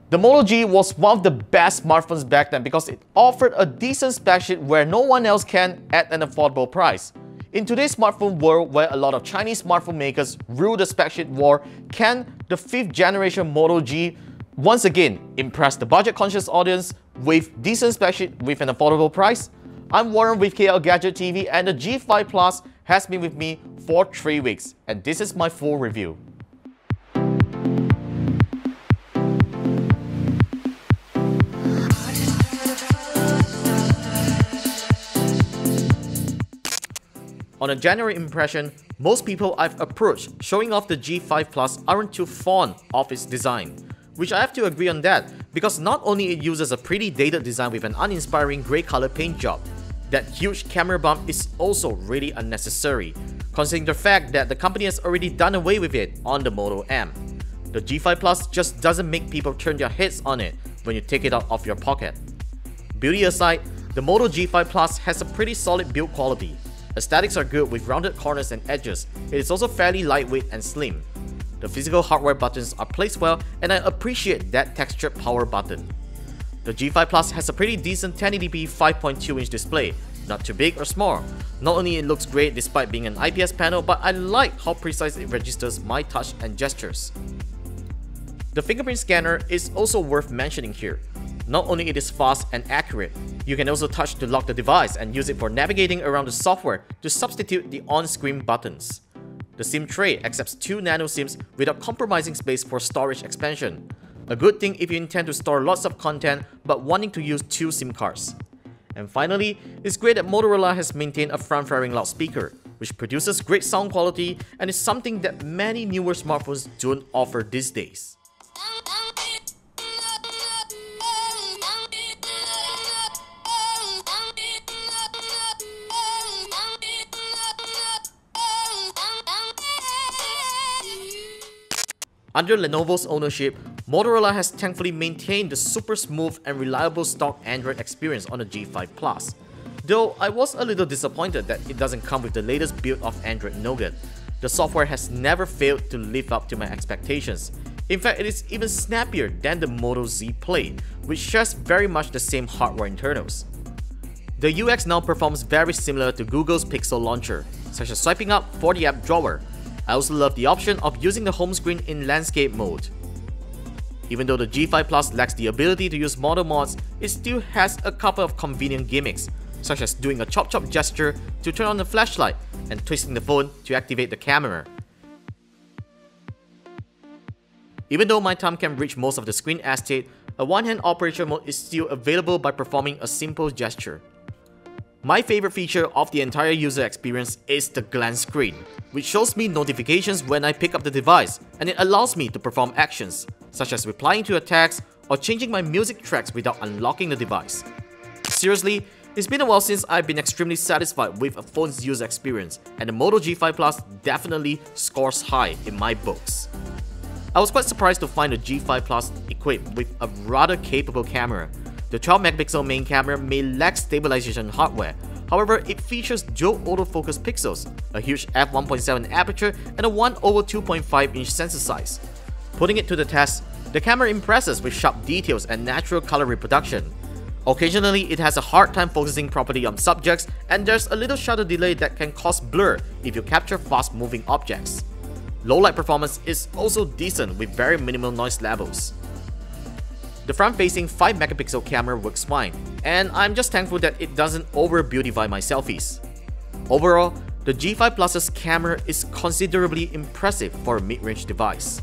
The Moto G was one of the best smartphones back then because it offered a decent spec sheet where no one else can at an affordable price. In today's smartphone world where a lot of Chinese smartphone makers rule the spec sheet war, can the 5th generation Moto G once again impress the budget-conscious audience with decent spec sheet with an affordable price? I'm Warren with KLGadgetTV, and the G5 Plus has been with me for 3 weeks, and this is my full review. On a general impression, most people I've approached showing off the G5 Plus aren't too fond of its design, which I have to agree on that because not only it uses a pretty dated design with an uninspiring grey color paint job, that huge camera bump is also really unnecessary, considering the fact that the company has already done away with it on the Moto M. The G5 Plus just doesn't make people turn their heads on it when you take it out of your pocket. Beauty aside, the Moto G5 Plus has a pretty solid build quality. Aesthetics are good with rounded corners and edges. It is also fairly lightweight and slim. The physical hardware buttons are placed well, and I appreciate that textured power button. The G5 Plus has a pretty decent 1080p 5.2-inch display, not too big or small. Not only it looks great despite being an IPS panel, but I like how precise it registers my touch and gestures. The fingerprint scanner is also worth mentioning here. Not only it is fast and accurate, you can also touch to lock the device and use it for navigating around the software to substitute the on-screen buttons. The SIM tray accepts 2 nano SIMs without compromising space for storage expansion. A good thing if you intend to store lots of content but wanting to use 2 SIM cards. And finally, it's great that Motorola has maintained a front-fairing loudspeaker, which produces great sound quality and is something that many newer smartphones don't offer these days. Under Lenovo's ownership, Motorola has thankfully maintained the super smooth and reliable stock Android experience on the G5 Plus. Though I was a little disappointed that it doesn't come with the latest build of Android Nougat. The software has never failed to live up to my expectations. In fact, it is even snappier than the Moto Z Play, which shares very much the same hardware internals. The UX now performs very similar to Google's Pixel launcher, such as swiping up for the app drawer. I also love the option of using the home screen in landscape mode. Even though the G5 Plus lacks the ability to use Moto Mods, it still has a couple of convenient gimmicks, such as doing a chop-chop gesture to turn on the flashlight and twisting the phone to activate the camera. Even though my thumb can reach most of the screen estate, a one-hand operation mode is still available by performing a simple gesture. My favorite feature of the entire user experience is the glance screen, which shows me notifications when I pick up the device, and it allows me to perform actions, such as replying to a text or changing my music tracks without unlocking the device. Seriously, it's been a while since I've been extremely satisfied with a phone's user experience, and the Moto G5 Plus definitely scores high in my books. I was quite surprised to find the G5 Plus equipped with a rather capable camera. The 12-megapixel main camera may lack stabilization hardware, however it features dual autofocus pixels, a huge f1.7 aperture, and a 1/2.5-inch sensor size. Putting it to the test, the camera impresses with sharp details and natural color reproduction. Occasionally, it has a hard time focusing properly on subjects, and there's a little shutter delay that can cause blur if you capture fast-moving objects. Low-light performance is also decent with very minimal noise levels. The front-facing 5-megapixel camera works fine, and I'm just thankful that it doesn't over-beautify my selfies. Overall, the G5 Plus's camera is considerably impressive for a mid-range device.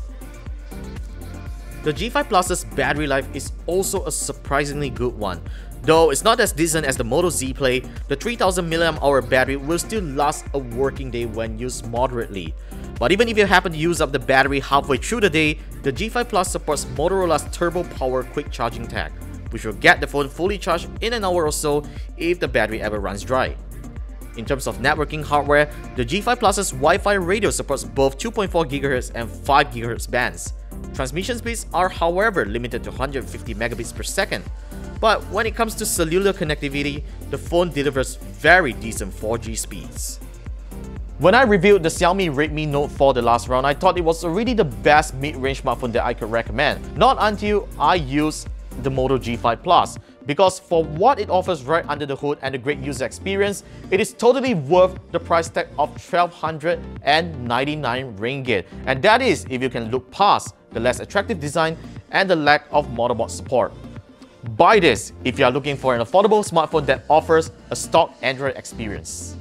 The G5 Plus's battery life is also a surprisingly good one. Though it's not as decent as the Moto Z Play, the 3000 mAh battery will still last a working day when used moderately. But even if you happen to use up the battery halfway through the day, the G5 Plus supports Motorola's Turbo Power quick charging tag, which will get the phone fully charged in an hour or so if the battery ever runs dry. In terms of networking hardware, the G5 Plus's Wi-Fi radio supports both 2.4 GHz and 5 GHz bands. Transmission speeds are however limited to 150 megabits per second, but when it comes to cellular connectivity, the phone delivers very decent 4G speeds. When I reviewed the Xiaomi Redmi Note 4 the last round, I thought it was already the best mid-range smartphone that I could recommend. Not until I used the Moto G5 Plus. Because for what it offers right under the hood and the great user experience, it is totally worth the price tag of 1,299 ringgit. And that is if you can look past the less attractive design and the lack of Moto Mods support. Buy this if you are looking for an affordable smartphone that offers a stock Android experience.